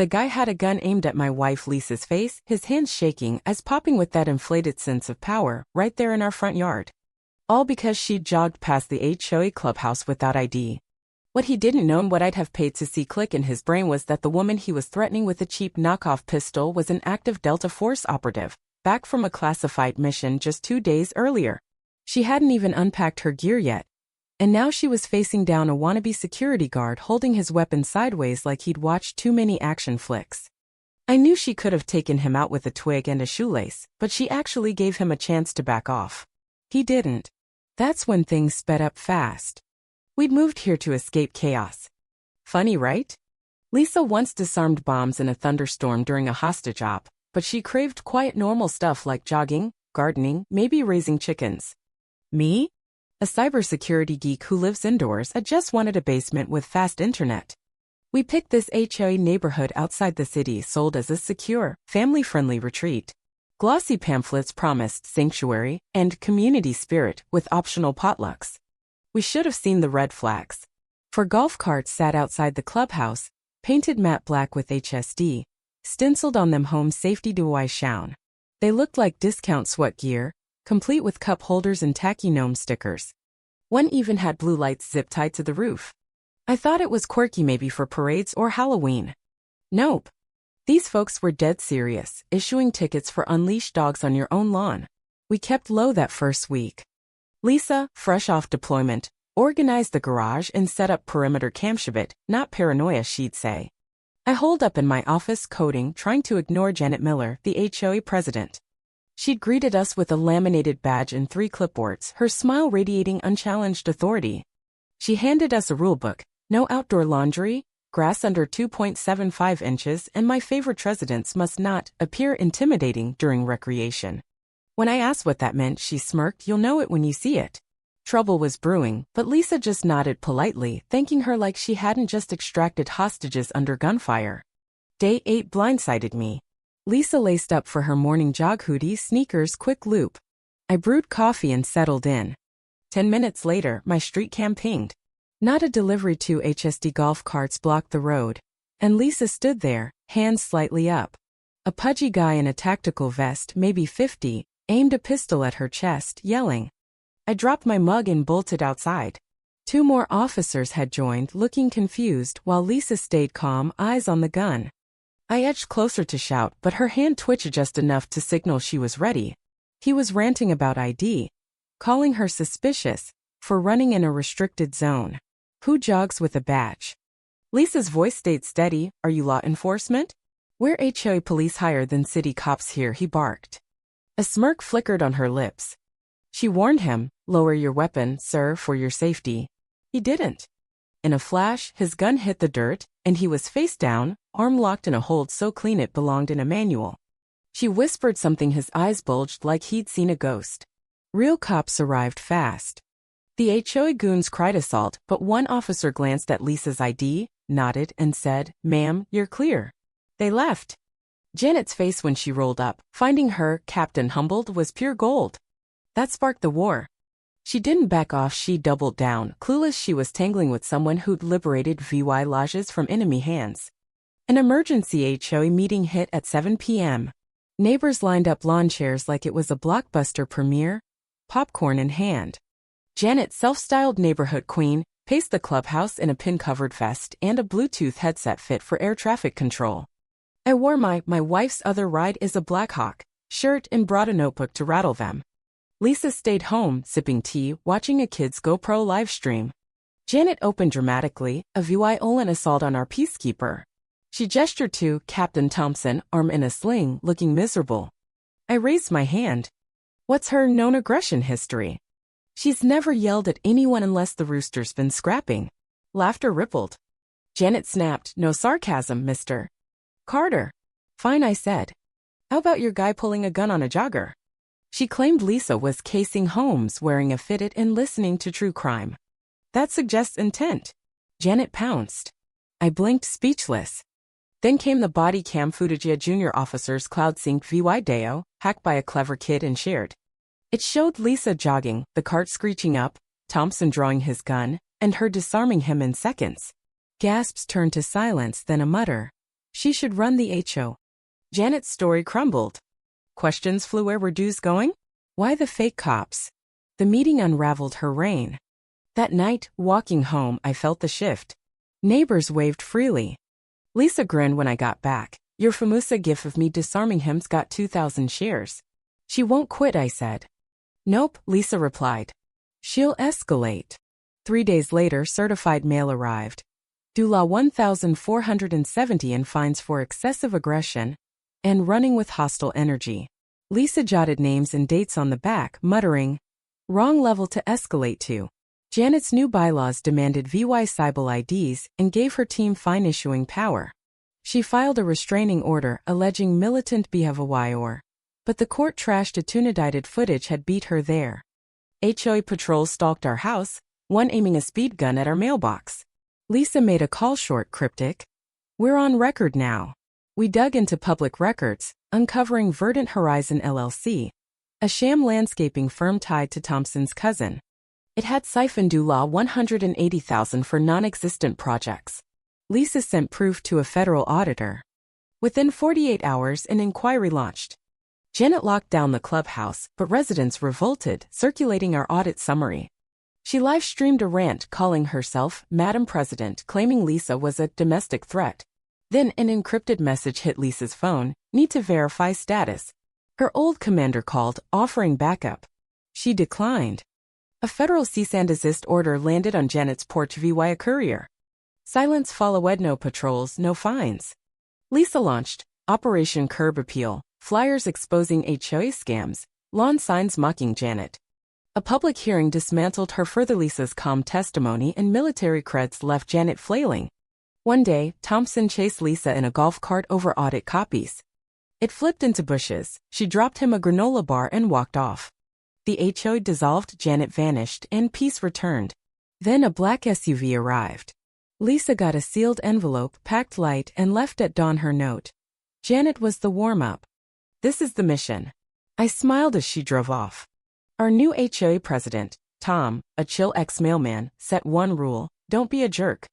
The guy had a gun aimed at my wife Lisa's face, his hands shaking as popping with that inflated sense of power, right there in our front yard. All because she'd jogged past the HOA clubhouse without ID. What he didn't know and what I'd have paid to see click in his brain was that the woman he was threatening with a cheap knockoff pistol was an active Delta Force operative, back from a classified mission just 2 days earlier. She hadn't even unpacked her gear yet. And now she was facing down a wannabe security guard holding his weapon sideways like he'd watched too many action flicks. I knew she could have taken him out with a twig and a shoelace, but she actually gave him a chance to back off. He didn't. That's when things sped up fast. We'd moved here to escape chaos. Funny, right? Lisa once disarmed bombs in a thunderstorm during a hostage op, but she craved quiet normal stuff like jogging, gardening, maybe raising chickens. Me? A cybersecurity geek who lives indoors, I just wanted a basement with fast internet. We picked this HOA neighborhood outside the city sold as a secure, family-friendly retreat. Glossy pamphlets promised sanctuary and community spirit with optional potlucks. We should have seen the red flags. For golf carts sat outside the clubhouse, painted matte black with HSD, stenciled on them home safety DIY shown. They looked like discount sweat gear, complete with cup holders and tacky gnome stickers. One even had blue lights zip-tied to the roof. I thought it was quirky maybe for parades or Halloween. Nope. These folks were dead serious, issuing tickets for unleashed dogs on your own lawn. We kept low that first week. Lisa, fresh off deployment, organized the garage and set up perimeter camshibit, not paranoia she'd say. I holed up in my office coding, trying to ignore Janet Miller, the HOA president. She'd greeted us with a laminated badge and 3 clipboards, her smile radiating unchallenged authority. She handed us a rulebook: no outdoor laundry, grass under 2.75 inches, and my favorite residents must not appear intimidating during recreation. When I asked what that meant, she smirked, "You'll know it when you see it." Trouble was brewing, but Lisa just nodded politely, thanking her like she hadn't just extracted hostages under gunfire. Day 8 blindsided me. Lisa laced up for her morning jog, hoodie, sneakers, quick loop. I brewed coffee and settled in. 10 minutes later, my street cam pinged. Not a delivery. 2 HSD golf carts blocked the road, and Lisa stood there, hands slightly up. A pudgy guy in a tactical vest, maybe 50, aimed a pistol at her chest, yelling. I dropped my mug and bolted outside. 2 more officers had joined, looking confused, while Lisa stayed calm, eyes on the gun. I edged closer to shout, but her hand twitched just enough to signal she was ready. He was ranting about ID, calling her suspicious for running in a restricted zone. Who jogs with a badge? Lisa's voice stayed steady. Are you law enforcement? We're HOA police higher than city cops here, he barked. A smirk flickered on her lips. She warned him, lower your weapon, sir, for your safety. He didn't. In a flash, his gun hit the dirt, and he was face down, arm locked in a hold so clean it belonged in a manual. She whispered something, his eyes bulged like he'd seen a ghost. Real cops arrived fast. The HOA goons cried assault, but one officer glanced at Lisa's ID, nodded, and said, "Ma'am, you're clear." They left. Janet's face when she rolled up, finding her, Captain Humbled, was pure gold. That sparked the war. She didn't back off, she doubled down, clueless she was tangling with someone who'd liberated VY lodges from enemy hands. An emergency HOA meeting hit at 7 p.m. Neighbors lined up lawn chairs like it was a blockbuster premiere, popcorn in hand. Janet, self-styled neighborhood queen, paced the clubhouse in a pin-covered vest and a Bluetooth headset fit for air traffic control. I wore my wife's other ride is a Blackhawk shirt and brought a notebook to rattle them. Lisa stayed home, sipping tea, watching a kid's GoPro live stream. Janet opened dramatically, a violent assault on our peacekeeper. She gestured to Captain Thompson, arm in a sling, looking miserable. I raised my hand. What's her known aggression history? She's never yelled at anyone unless the rooster's been scrapping. Laughter rippled. Janet snapped, "No sarcasm, Mr. Carter." "Fine," I said. "How about your guy pulling a gun on a jogger?" She claimed Lisa was casing homes, wearing a fitted and listening to true crime. That suggests intent. Janet pounced. I blinked, speechless. Then came the body cam footage of junior officers cloud synced video, hacked by a clever kid and shared. It showed Lisa jogging, the cart screeching up, Thompson drawing his gun, and her disarming him in seconds. Gasps turned to silence, then a mutter. She should run the HO. Janet's story crumbled. Questions flew. Where were dues going? Why the fake cops? The meeting unraveled her reign. That night, walking home, I felt the shift. Neighbors waved freely. Lisa grinned when I got back. Your famosa gif of me disarming him's got 2,000 shares. She won't quit, I said. Nope, Lisa replied. She'll escalate. 3 days later, certified mail arrived. Dula 1,470 in fines for excessive aggression and running with hostile energy. Lisa jotted names and dates on the back, muttering, wrong level to escalate to. Janet's new bylaws demanded VY Cybele IDs and gave her team fine-issuing power. She filed a restraining order alleging militant behavior, but the court trashed a tunedited footage had beat her there. HOA patrols stalked our house, one aiming a speed gun at our mailbox. Lisa made a call short, cryptic. We're on record now. We dug into public records, uncovering Verdant Horizon LLC, a sham landscaping firm tied to Thompson's cousin. It had siphoned Dula $180,000 for non-existent projects. Lisa sent proof to a federal auditor. Within 48 hours, an inquiry launched. Janet locked down the clubhouse, but residents revolted, circulating our audit summary. She live-streamed a rant calling herself Madam President, claiming Lisa was a domestic threat. Then an encrypted message hit Lisa's phone, need to verify status. Her old commander called, offering backup. She declined. A federal cease and desist order landed on Janet's porch via courier. Silence followed, no patrols, no fines. Lisa launched Operation Curb Appeal, flyers exposing HOA scams, lawn signs mocking Janet. A public hearing dismantled her. Further, Lisa's calm testimony and military creds left Janet flailing. One day, Thompson chased Lisa in a golf cart over audit copies. It flipped into bushes. She dropped him a granola bar and walked off. The HOA dissolved, Janet vanished, and peace returned. Then a black SUV arrived. Lisa got a sealed envelope, packed light, and left at dawn. Her note. Janet was the warm-up. This is the mission. I smiled as she drove off. Our new HOA president, Tom, a chill ex-mailman, set one rule: don't be a jerk.